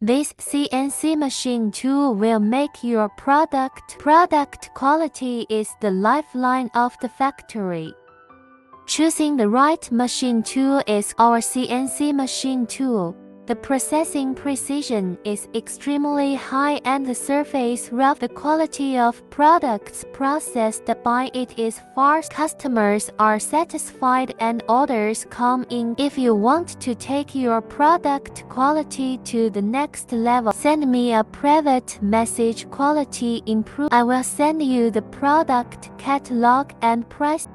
This CNC machine tool will make your product. Product quality is the lifeline of the factory. Choosing the right machine tool is our CNC machine tool. The processing precision is extremely high and the surface rough. The quality of products processed by it is far. Customers are satisfied and orders come in. If you want to take your product quality to the next level, send me a private message. Quality improve. I will send you the product catalog and price.